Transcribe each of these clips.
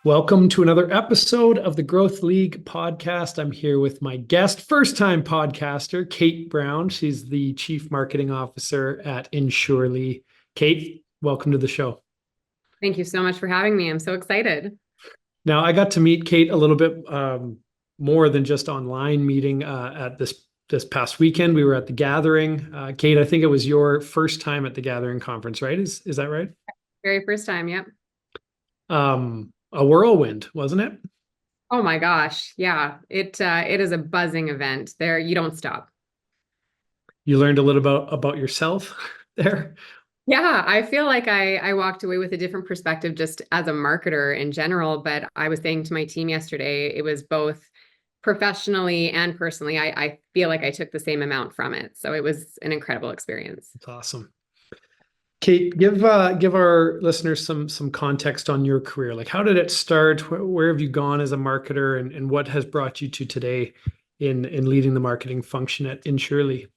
Welcome to another episode of the Growth League podcast. I'm here with my guest, first-time podcaster, Kate Brown. She's the Chief Marketing Officer at Insurely. Kate, welcome to the show. Thank you so much for having me. I'm so excited. Now, I got to meet Kate a little bit more than just online meeting at this past weekend. We were at the Gathering. Kate, I think it was your first time at the Gathering conference, right? Is that right? Very first time. Yep. A whirlwind, wasn't it? Oh my gosh. Yeah. It is a buzzing event there. You don't stop. You learned a little about yourself there. Yeah. I feel like I walked away with a different perspective just as a marketer in general. But I was saying to my team yesterday, it was both professionally and personally. I feel like I took the same amount from it. So it was an incredible experience. It's awesome. Kate, give our listeners some context on your career. Like, how did it start? Where have you gone as a marketer, and what has brought you to today in leading the marketing function at Insurely?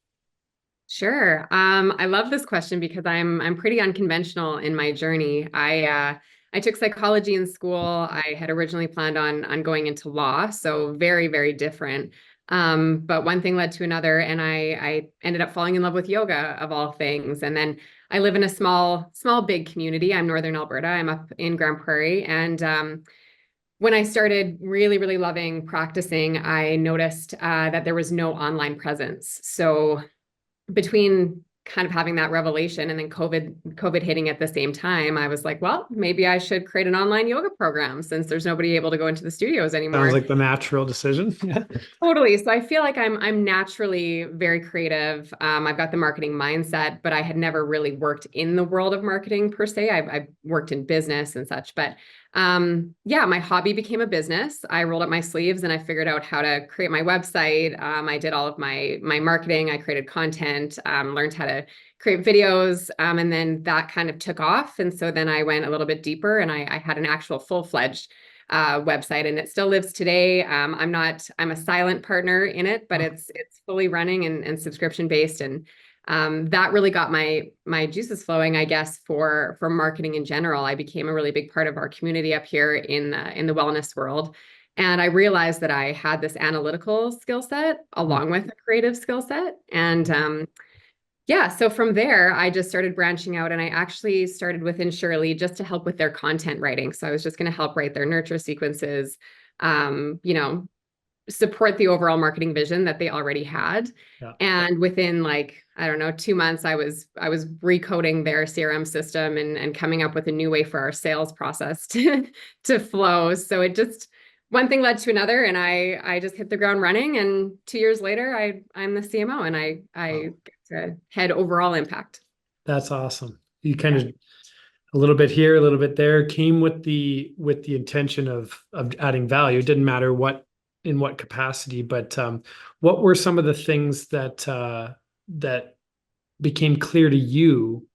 Sure. I love this question because I'm pretty unconventional in my journey. I took psychology in school. I had originally planned on going into law, so very, very different. But one thing led to another, and I ended up falling in love with yoga of all things. And then I live in a small, big community. I'm Northern Alberta. I'm up in Grand Prairie, and when I started really, really loving practicing, I noticed that there was no online presence. So between kind of having that revelation and then COVID hitting at the same time, I was like, well, maybe I should create an online yoga program since there's nobody able to go into the studios Sounds anymore. like the natural decision. Yeah. Totally. So I feel like I'm naturally very creative. I've got the marketing mindset, but I had never really worked in the world of marketing per se. I've worked in business and such, but yeah, my hobby became a business. I rolled up my sleeves and I figured out how to create my website. I did all of my marketing. I created content, learned how to create videos, and then that kind of took off. And so then I went a little bit deeper, and I had an actual full-fledged website, and it still lives today. I'm a silent partner in it, but it's fully running and subscription based. And that really got my juices flowing, I guess, for marketing in general. I became a really big part of our community up here in the wellness world. And I realized that I had this analytical skill set along with a creative skill set. And yeah, so from there, I just started branching out, and I actually started with Insurely just to help with their content writing. So I was just going to help write their nurture sequences, you know, support the overall marketing vision that they already had. Yeah. And within, like, I don't know, 2 months, I was recoding their CRM system and coming up with a new way for our sales process to flow. So it just one thing led to another, and I just hit the ground running. And 2 years later, I'm the CMO, and I Wow. get to head overall impact. That's awesome. You kind Yeah. of a little bit here, a little bit there, came with the intention of adding value. It didn't matter in what capacity, but what were some of the things that became clear to you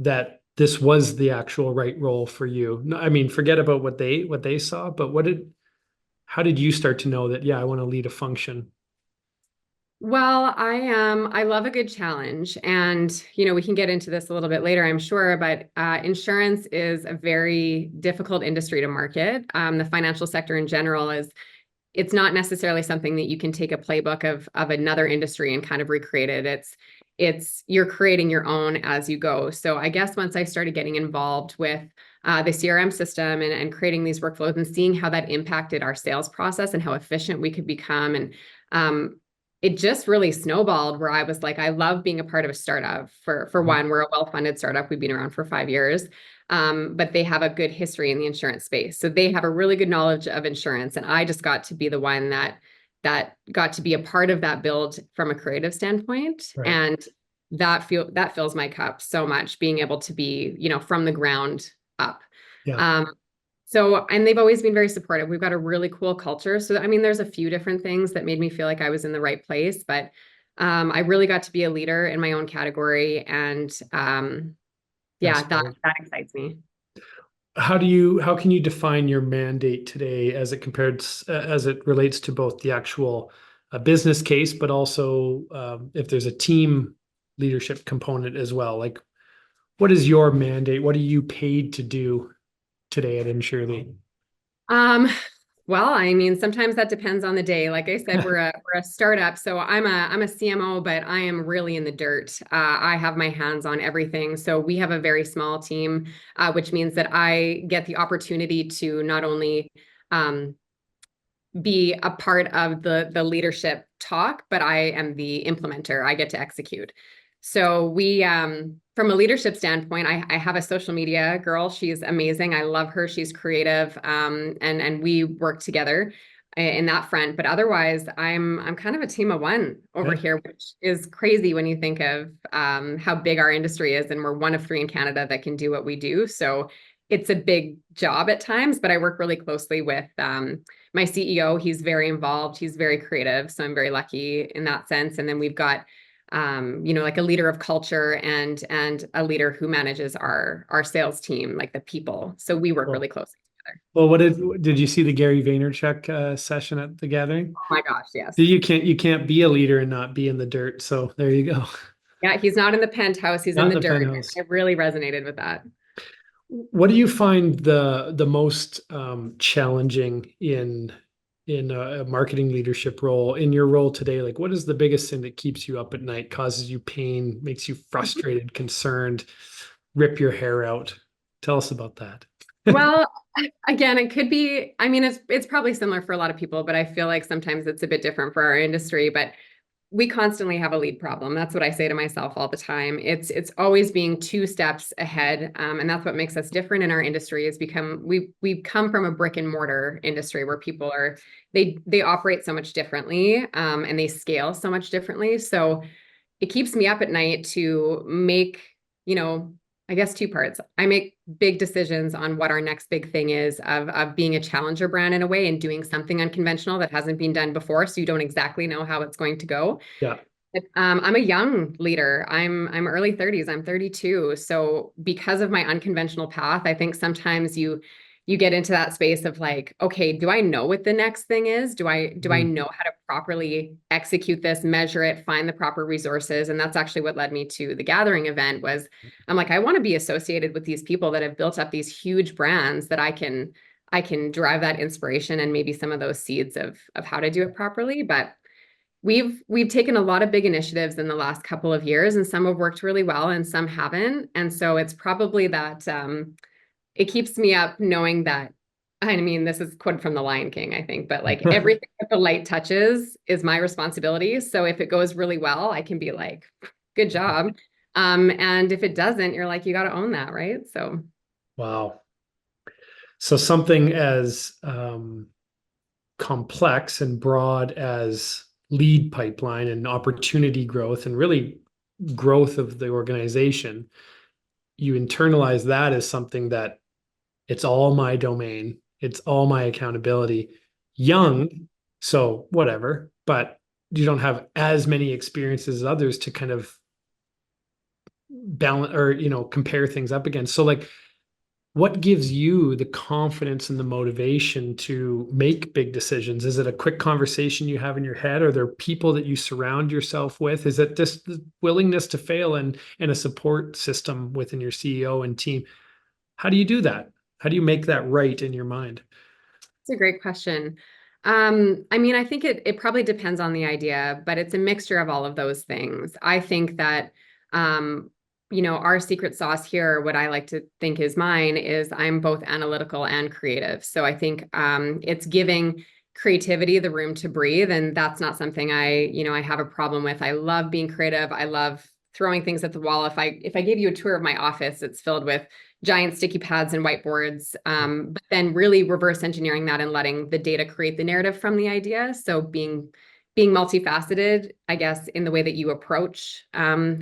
that this was the actual right role for you? No, I mean, forget about what they saw, but how did you start to know that, yeah, I want to lead a function? Well, I love a good challenge, and we can get into this a little bit later, I'm sure, but insurance is a very difficult industry to market. The financial sector in general it's not necessarily something that you can take a playbook of another industry and kind of recreate it. It's you're creating your own as you go. So I guess once I started getting involved with the CRM system and creating these workflows and seeing how that impacted our sales process and how efficient we could become, and it just really snowballed where I was like, I love being a part of a startup. For one, we're a well-funded startup. We've been around for 5 years. But they have a good history in the insurance space. So they have a really good knowledge of insurance. And I just got to be the one that got to be a part of that build from a creative standpoint. Right. And that fills my cup so much, being able to be, from the ground up. Yeah. Um, and they've always been very supportive. We've got a really cool culture. So, I mean, there's a few different things that made me feel like I was in the right place, but I really got to be a leader in my own category. And That's yeah, great. that excites me. How can you define your mandate today as it relates to both the actual business case, but also if there's a team leadership component as well? Like, what is your mandate? What are you paid to do today at Insurely? Um, well, I mean, sometimes that depends on the day. Like I said, we're a startup, so I'm a CMO, but I am really in the dirt. I have my hands on everything. So we have a very small team, which means that I get the opportunity to not only um, be a part of the leadership talk, but I am the implementer. I get to execute. So we from a leadership standpoint, I have a social media girl. She's amazing. I love her. She's creative. And we work together in that front. But otherwise, I'm kind of a team of one over Yeah. here, which is crazy when you think of how big our industry is, and we're one of three in Canada that can do what we do. So it's a big job at times, but I work really closely with my CEO. He's very involved. He's very creative. So I'm very lucky in that sense. And then we've got, like a leader of culture and a leader who manages our sales team, like the people. So we work Well, really closely together. well, did you see the Gary Vaynerchuk session at the gathering? Oh my gosh, yes. You can't be a leader and not be in the dirt. So there you go. Yeah, he's not in the penthouse, he's in Not the in the dirt. penthouse. I really resonated with that. What do you find the most challenging in a marketing leadership role in your role today? Like, what is the biggest thing that keeps you up at night, causes you pain, makes you frustrated, concerned, rip your hair out? Tell us about that. Well, again, it could be, I mean, it's probably similar for a lot of people, but I feel like sometimes it's a bit different for our industry. But we constantly have a lead problem. That's what I say to myself all the time. It's always being two steps ahead, and that's what makes us different in our industry. Is become we've come from a brick and mortar industry where people are they operate so much differently, and they scale so much differently. So it keeps me up at night to make, you know, I guess two parts. I make big decisions on what our next big thing is of being a challenger brand in a way and doing something unconventional that hasn't been done before. So you don't exactly know how it's going to go. Yeah. I'm a young leader. I'm early 30s. I'm 32. So because of my unconventional path, I think sometimes you get into that space of like, okay, do I know what the next thing is? Do I Mhm. know how to properly execute this, measure it, find the proper resources? And that's actually what led me to the gathering event was I'm like, I want to be associated with these people that have built up these huge brands that I can drive that inspiration and maybe some of those seeds of how to do it properly. But we've taken a lot of big initiatives in the last couple of years, and some have worked really well and some haven't. And so it's probably that it keeps me up knowing that, I mean, this is quoted from The Lion King, I think, but like everything that the light touches is my responsibility. So if it goes really well, I can be like, good job. And if it doesn't, you're like, you got to own that, right? So Wow. So something as complex and broad as lead pipeline and opportunity growth and really growth of the organization, you internalize that as something that it's all my domain, it's all my accountability. Young, so whatever, but you don't have as many experiences as others to kind of balance or compare things up against. So like what gives you the confidence and the motivation to make big decisions? Is it a quick conversation you have in your head? Are there people that you surround yourself with? Is it just the willingness to fail and a support system within your CEO and team? How do you do that? How do you make that right in your mind? it's a great question. I mean, I think it probably depends on the idea, but it's a mixture of all of those things. I think that um, our secret sauce here, what I like to think is mine, is I'm both analytical and creative. So I think it's giving creativity the room to breathe, and that's not something I have a problem with. I love being creative. I love throwing things at the wall. If I gave you a tour of my office, it's filled with giant sticky pads and whiteboards, but then really reverse engineering that and letting the data create the narrative from the idea. So being multifaceted, I guess, in the way that you approach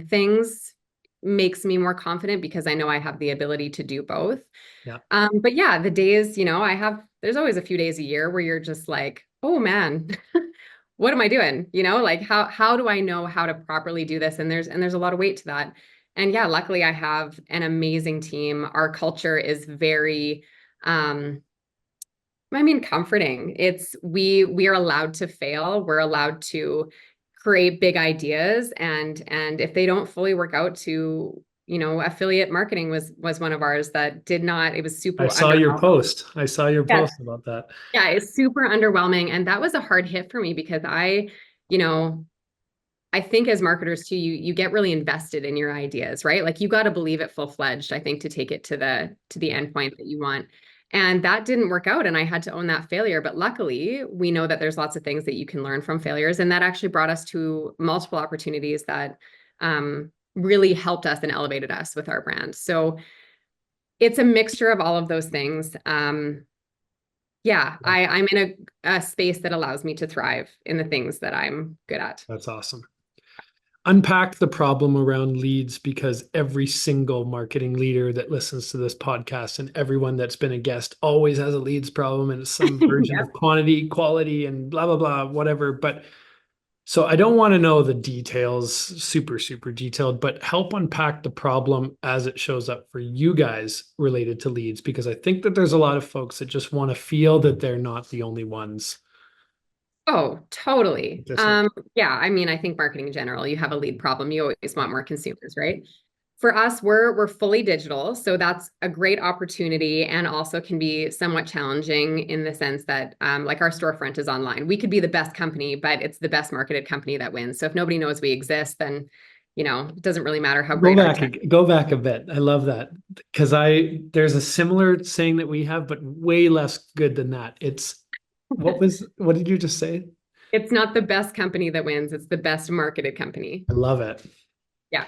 things makes me more confident because I know I have the ability to do both. Yeah. But yeah, the days, there's always a few days a year where you're just like, oh man, what am I doing? Like how do I know how to properly do this? And there's a lot of weight to that. And yeah, luckily I have an amazing team. Our culture is very I mean comforting. It's we are allowed to fail. We're allowed to create big ideas and if they don't fully work out to affiliate marketing was one of ours that did not, it was I super saw your underwhelming. post. I saw your Yes. post about that. Yeah, it's super underwhelming. And that was a hard hit for me because you know, I think as marketers too, you get really invested in your ideas, right? Like you got to believe it full-fledged, I think, to take it to the Yeah, end point that you want. And that didn't work out. And I had to own that failure. But luckily, we know that there's lots of things that you can learn from failures. And that actually brought us to multiple opportunities that really helped us and elevated us with our brand. So it's a mixture of all of those things. Yeah, yeah, I'm in a space that allows me to thrive in the things that I'm good at. that's awesome. Unpack the problem around leads, because every single marketing leader that listens to this podcast and everyone that's been a guest always has a leads problem, and it's some version Yeah. of quantity, quality, and blah, blah, blah, whatever. But so I don't want to know the details, super, super detailed, but help unpack the problem as it shows up for you guys related to leads, because I think that there's a lot of folks that just want to feel that they're not the only ones. Oh, totally. This way. Yeah, I mean, I think marketing in general, you have a lead problem. You always want more consumers, right? For us, we're fully digital, so that's a great opportunity and also can be somewhat challenging in the sense that like our storefront is online. We could be the best company, but it's the best marketed company that wins. So if nobody knows we exist, then it doesn't really matter how Go great our back, tech. go back a bit. I love that, because there's a similar saying that we have, but way less good than that. What did you just say? It's not the best company that wins, it's the best marketed company. I love it. Yeah.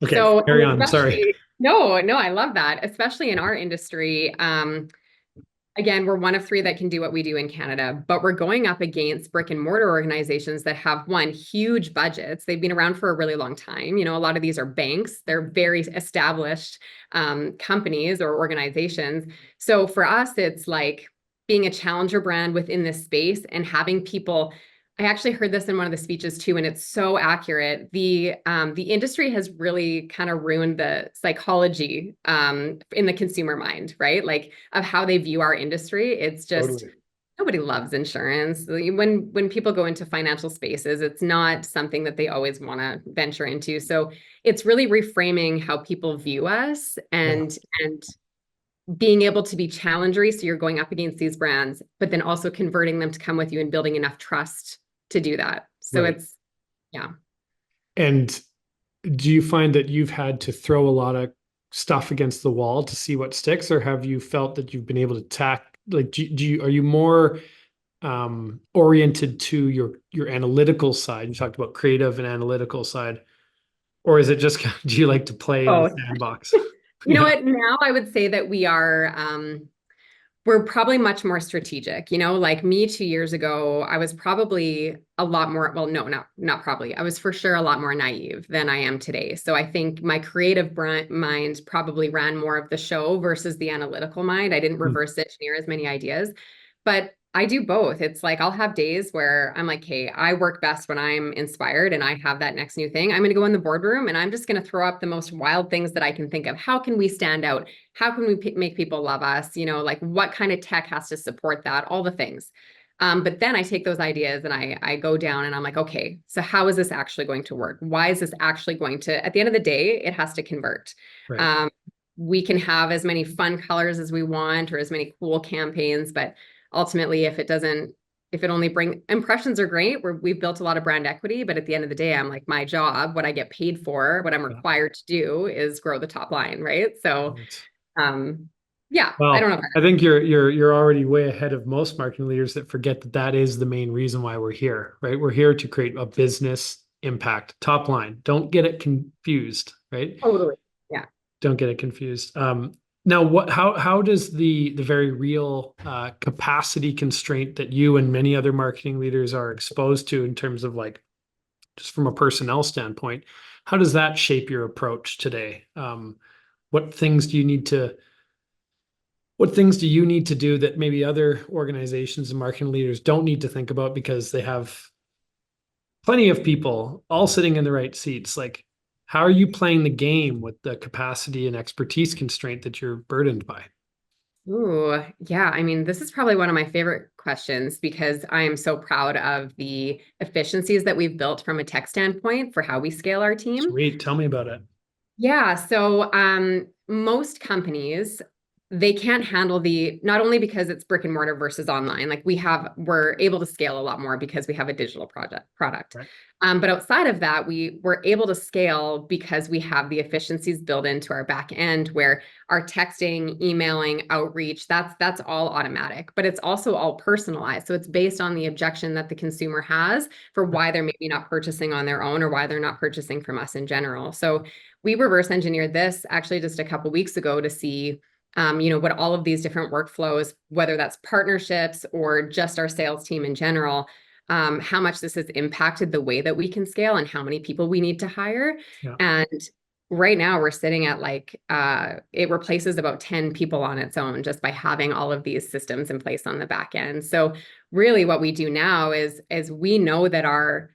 Okay, So, carry and on. Sorry. especially, no, I love that, especially in our industry. Again, we're one of three that can do what we do in Canada, but we're going up against brick and mortar organizations that have huge budgets. They've been around for a really long time. A lot of these are banks. They're very established companies or organizations. So for us, it's like being a challenger brand within this space and having people. I actually heard this in one of the speeches too, and it's so accurate. The industry has really kind of ruined the psychology in the consumer mind, right? Like of how they view our industry. It's just Totally. nobody loves insurance. When people go into financial spaces, it's not something that they always want to venture into. So it's really reframing how people view us Yeah, and being able to be challengery. So you're going up against these brands, but then also converting them to come with you and building enough trust to do that. So right. it's, yeah. And do you find that you've had to throw a lot of stuff against the wall to see what sticks, or have you felt that you've been able to like, are you more oriented to your analytical side? You talked about creative and analytical side, or is it just do you like to play in the Oh, sandbox? you know Yeah. what? Now I would say that we're probably much more strategic. Like me 2 years ago, I was probably a lot more, well, no, not probably. I was for sure a lot more naive than I am today. So I think my creative mind probably ran more of the show versus the analytical mind. I didn't Hmm. reverse engineer as many ideas, but I do both. It's like I'll have days where I'm like, hey, I work best when I'm inspired and I have that next new thing. I'm going to go in the boardroom and I'm just going to throw up the most wild things that I can think of. How can we stand out? How can we make people love us? Like what kind of tech has to support that? All the things. But then I take those ideas and I go down and I'm like, okay, so how is this actually going to work? Why is this actually going to, at the end of the day, it has to convert. Right. Um, we can have as many fun colors as we want or as many cool campaigns, but ultimately, if it only bring impressions are great, we've built a lot of brand equity, but at the end of the day, I'm like, my job, what I get paid for, what I'm Yeah. required to do is grow the top line, right? So, Right. um, yeah, I don't Well, know. I think you're already way ahead of most marketing leaders that forget that that is the main reason why we're here, right? We're here to create a business impact, top line. Don't get it confused, right? Totally. Yeah. Don't get it confused. Now, how does the very real capacity constraint that you and many other marketing leaders are exposed to in terms of like just from a personnel standpoint, how does that shape your approach today? What things do you need to what things do you need to do that maybe other organizations and marketing leaders don't need to think about because they have plenty of people all sitting in the right seats? Like, how are you playing the game with the capacity and expertise constraint that you're burdened by? Ooh, yeah. I mean, this is probably one of my favorite questions because I am so proud of the efficiencies that we've built from a tech standpoint for how we scale our team. Sweet. Tell me about it. Yeah, so most companies, they can't handle the, not only because it's brick and mortar versus online, like we're able to scale a lot more because we have a digital product. Right. But outside of that, we're able to scale because we have the efficiencies built into our back end where our texting, emailing, outreach, that's all automatic, but it's also all personalized. So it's based on the objection that the consumer has for why they're maybe not purchasing on their own or why they're not purchasing from us in general. So we reverse engineered this actually just a couple weeks ago to see what all of these different workflows, whether that's partnerships or just our sales team in general, how much this has impacted the way that we can scale and how many people we need to hire. Yeah. And right now we're sitting at it replaces about 10 people on its own just by having all of these systems in place on the back end. So really what we do now is we know that our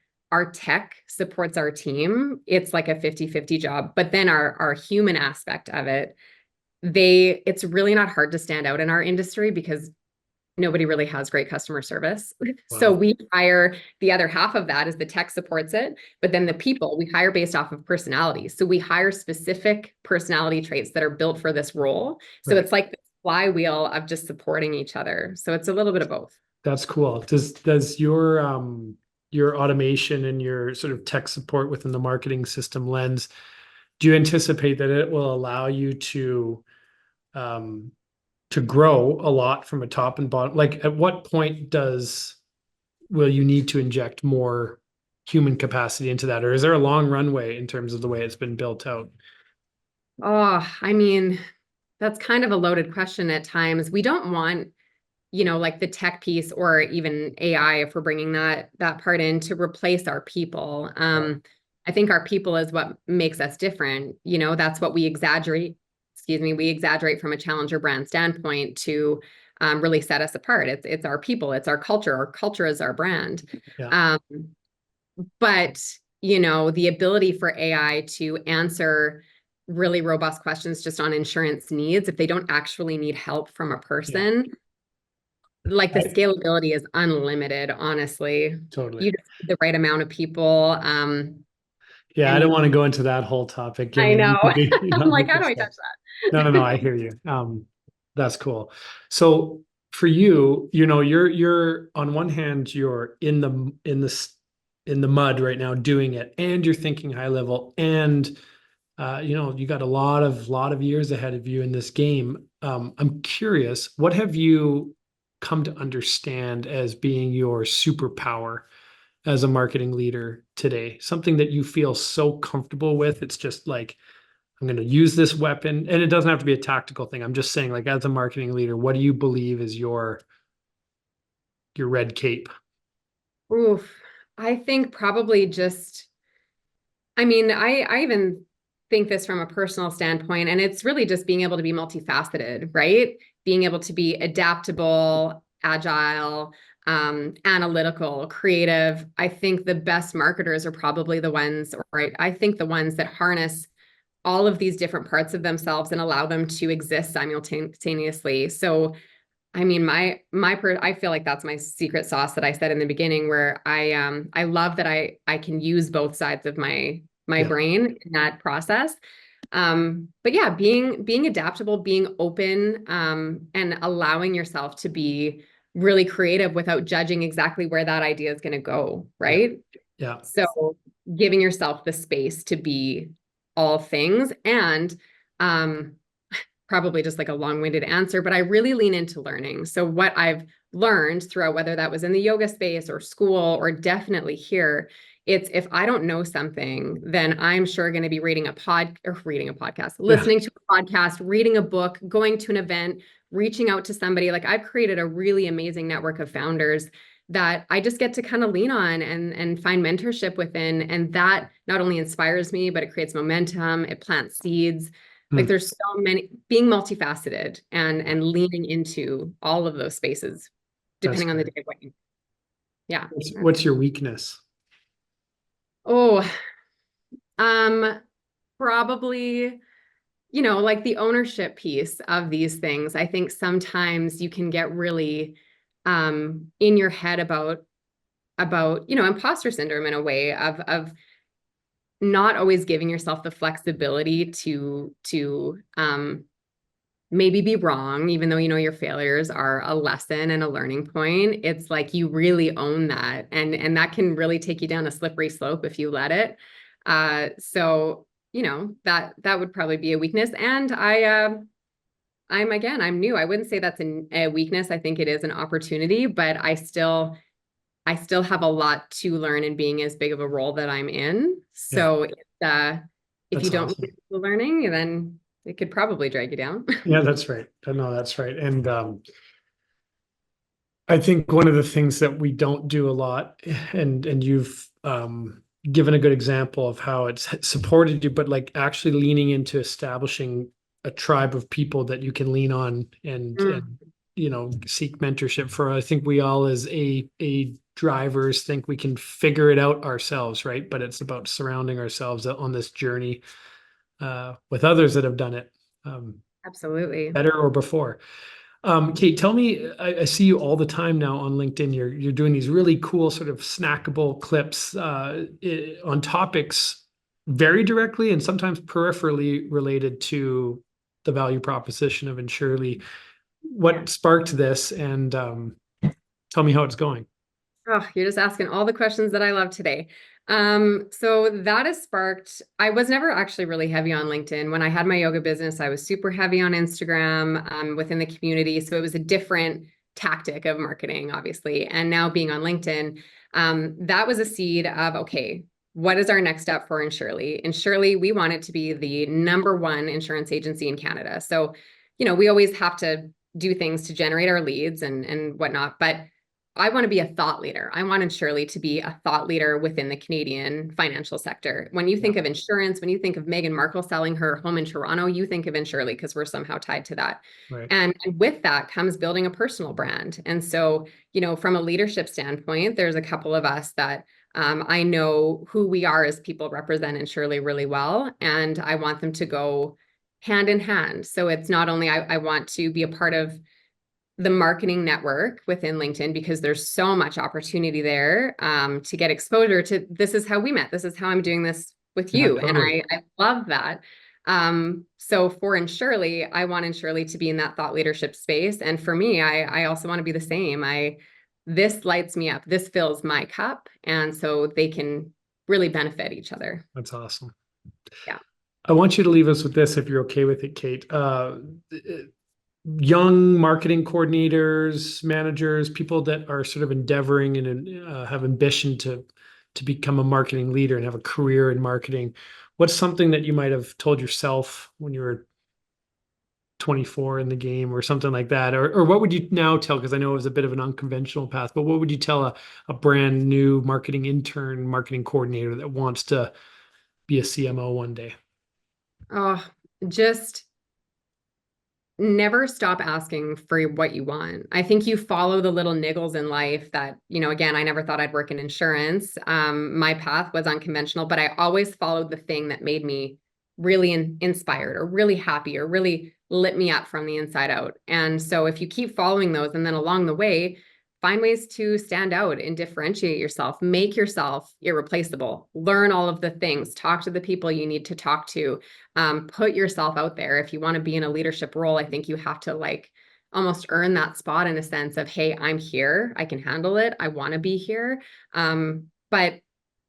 tech supports our team. It's like a 50-50 job, but then our human aspect of it, it's really not hard to stand out in our industry because nobody really has great customer service. So Wow. we hire the other half of that as the tech supports it, but then the people we hire based off of personality. So we hire specific personality traits that are built for this role. So Right. it's like the flywheel of just supporting each other. So it's a little bit of both. That's cool. Does your automation and your sort of tech support within the marketing system lens, do you anticipate that it will allow you um to grow a lot from a top and bottom? Like at what point will you need to inject more human capacity into that? Or is there a long runway in terms of the way it's been built out? Oh, I mean, that's kind of a loaded question at times. We don't want like the tech piece or even AI, if we're bringing that part in to replace our people. Yeah. I think our people is what makes us different. That's what we exaggerate. Excuse me, we exaggerate from a challenger brand standpoint to really set us apart. It's our people, it's our culture. Our culture is our brand. Yeah. Um, but the ability for AI to answer really robust questions just on insurance needs, if they don't actually need help from a Yeah. person, like the I, scalability is unlimited, honestly. totally. You just need the right amount of people. Yeah, I don't And want to go into that whole topic. I I mean, you know. could be I'm like, how do I 100%. touch No, no, no, I hear you. That's cool. So for you, you're on one hand, you're in the mud right now doing it, and you're thinking high level, and you got a lot of years ahead of you in this game. I'm curious, what have you come to understand as being your superpower as a marketing leader today? Something that you feel so comfortable with. It's just like, I'm going to use this weapon. And it doesn't have to be a tactical thing. I'm just saying, like, as a marketing leader, what do you believe is your red cape? that? Oof. I think probably just, I mean, I even think this from a personal standpoint, and it's really just being able to be multifaceted, right? Being able to be adaptable, agile, analytical, creative. I think the best marketers are probably the ones, or I think the ones that harness all of these different parts of themselves and allow them to exist simultaneously. So, I mean, I feel like that's my secret sauce that I said in the beginning, where I love that I can use both sides of my Yeah, brain in that process. But yeah, being adaptable, being open, and allowing yourself to be really creative without judging exactly where that idea is going to go, yeah, right? yeah. So giving yourself the space to be all things and um probably just like a long-winded answer, but I really lean into learning. So what I've learned throughout, whether that was in the yoga space or school or definitely here, it's if I don't know something, then I'm sure going to be reading a podcast, Yeah. listening to a podcast, reading a book, going to an event, reaching out to somebody. Like I've created a really amazing network of founders that I just get to kind of lean on and find mentorship within. And that not only inspires me, but it creates momentum, it plants seeds. Like Hmm. there's so many, being multifaceted and leaning into all of those spaces, That's depending on the great. day. Yeah. What's your weakness? Oh, um, probably, like the ownership piece of these things. I think sometimes you can get really in your head about imposter syndrome in a way of not always giving yourself the flexibility to maybe be wrong, even though you know your failures are a lesson and a learning point. It's like you really own that, and that can really take you down a slippery slope if you let it. So you know that would probably be a weakness. And I'm new. I wouldn't say that's a weakness. I think it is an opportunity, but I still have a lot to learn in being as big of a role that I'm in. Yeah, So if you that's don't awesome. lean into the learning, then it could probably drag you down. Yeah, that's right. No, that's right. And I think one of the things that we don't do a lot, and you've given a good example of how it's supported you, but like actually leaning into establishing a tribe of people that you can lean on Mm, and seek mentorship for. I think we all as a drivers think we can figure it out ourselves, right? But it's about surrounding ourselves on this journey with others that have done it absolutely. better or before. Kate, tell me, I see you all the time now on LinkedIn. You're doing these really cool sort of snackable clips on topics very directly and sometimes peripherally related to the value proposition of Insurely. Yeah. What sparked this, and tell me how it's going. Oh, you're just asking all the questions that I love today. So that has sparked, I was never actually really heavy on LinkedIn. When I had my yoga business, I was super heavy on Instagram, within the community. So it was a different tactic of marketing, obviously. And now being on LinkedIn, that was a seed of, okay, what is our next step for Insurely? And Surely, we want it to be the number one insurance agency in Canada. So, you know, we always have to do things to generate our leads and whatnot, but I want to be a thought leader. I want Insurely to be a thought leader within the Canadian financial sector. When you Yeah, think of insurance, when you think of Meghan Markle selling her home in Toronto, you think of Insurely because we're somehow tied to that. right. And with that comes building a personal brand. And so, you know, from a leadership standpoint, there's a couple of us that I know who we are as people represent Insurely really well. And I want them to go hand in hand. So it's not only I want to be a part of the marketing network within LinkedIn because there's so much opportunity there to get exposure to this is how we met. This is how I'm doing this with Yeah, you. And totally. I love that. So for Insurely, I want Insurely to be in that thought leadership space. And for me, I also want to be the same. This lights me up. This fills my cup. And so they can really benefit each other. That's awesome. Yeah. I want you to leave us with this if you're okay with it, Kate. Young marketing coordinators, managers, people that are sort of endeavoring and have ambition to become a marketing leader and have a career in marketing. What's something that you might have told yourself when you were 24 in the game or something like that? Or what would you now tell? Because I know it was a bit of an unconventional path, but what would you tell a brand new marketing intern, marketing coordinator that wants to be a CMO one day? Oh, just never stop asking for what you want. I think you follow the little niggles in life that, you know, again, I never thought I'd work in insurance. My path was unconventional, but I always followed the thing that made me really inspired or really happy or really lit me up from the inside out. And so if you keep following those and then along the way, find ways to stand out and differentiate yourself, make yourself irreplaceable, learn all of the things, talk to the people you need to talk to, put yourself out there. If you want to be in a leadership role, I think you have to like almost earn that spot in a sense of, hey, I'm here, I can handle it, I want to be here. But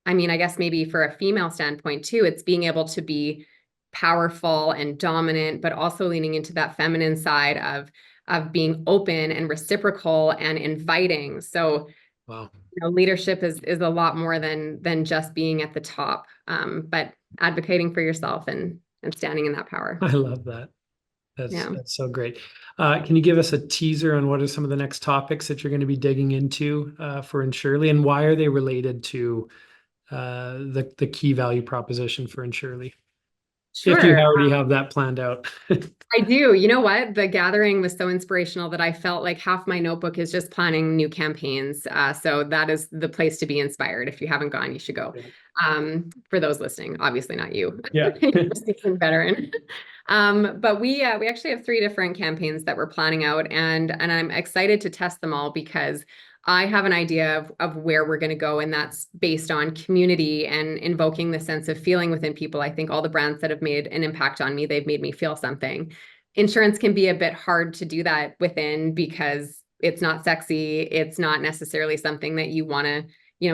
I mean, I guess maybe for a female standpoint too, it's being able to be powerful and dominant, but also leaning into that feminine side of being open and reciprocal and inviting. So, Wow. you know, leadership is a lot more than just being at the top, but advocating for yourself and standing in that power. I love that. Yeah. That's so great. Can you give us a teaser on what are some of the next topics that you're going to be digging into for Insurely, and why are they related to the key value proposition for Insurely? If you Sure. already have that planned out. I do. You know what? The gathering was so inspirational that I felt like half my notebook is just planning new campaigns. So that is the place to be inspired. If you haven't gone, you should go. For those listening, obviously not you, Yeah. you're a seasoned veteran. But we actually have three different campaigns that we're planning out, and I'm excited to test them all because I have an idea of where we're going to go, and that's based on community and invoking the sense of feeling within people. I think all the brands that have made an impact on me, they've made me feel something. Insurance can be a bit hard to do that within because it's not sexy. It's not necessarily something that you want to,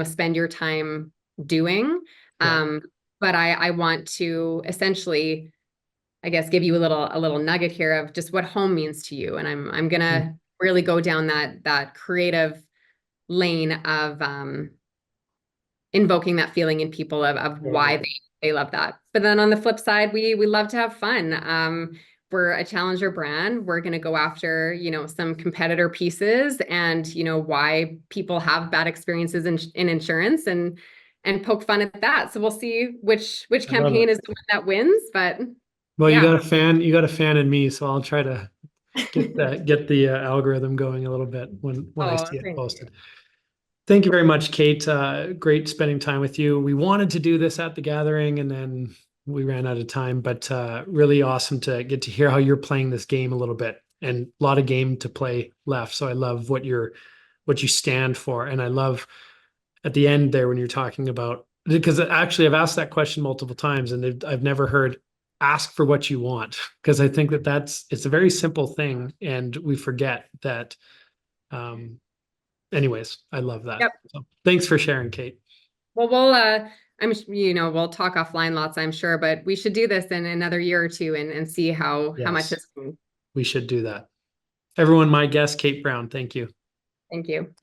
spend your time doing. Yeah. But I want to essentially, I guess, give you a little nugget here of just what home means to you. And I'm Mm. gonna really go down that creative lane of invoking that feeling in people of why Totally. they love that. But then on the flip side, we love to have fun. We're a challenger brand. We're going to go after, some competitor pieces and, why people have bad experiences in insurance and poke fun at that. So we'll see which I love it. campaign is the one that wins, but Well, yeah. you got a fan in me, so I'll try to get the algorithm going a little bit when I Oh, see it thank you. posted. Thank you very much, Kate. Great spending time with you. We wanted to do this at the gathering and then we ran out of time, but really awesome to get to hear how you're playing this game a little bit and a lot of game to play left. So I love what you stand for. And I love at the end there when you're talking about, because actually I've asked that question multiple times and I've never heard ask for what you want, because I think it's a very simple thing and we forget that. Um, Anyways, I love that. Yep. So thanks for sharing, Kate. Well, we'll talk offline lots, I'm sure, but we should do this in another year or two and see how much Yes, it's. we should do that. Everyone, my guest, Kate Brown. Thank you. Thank you.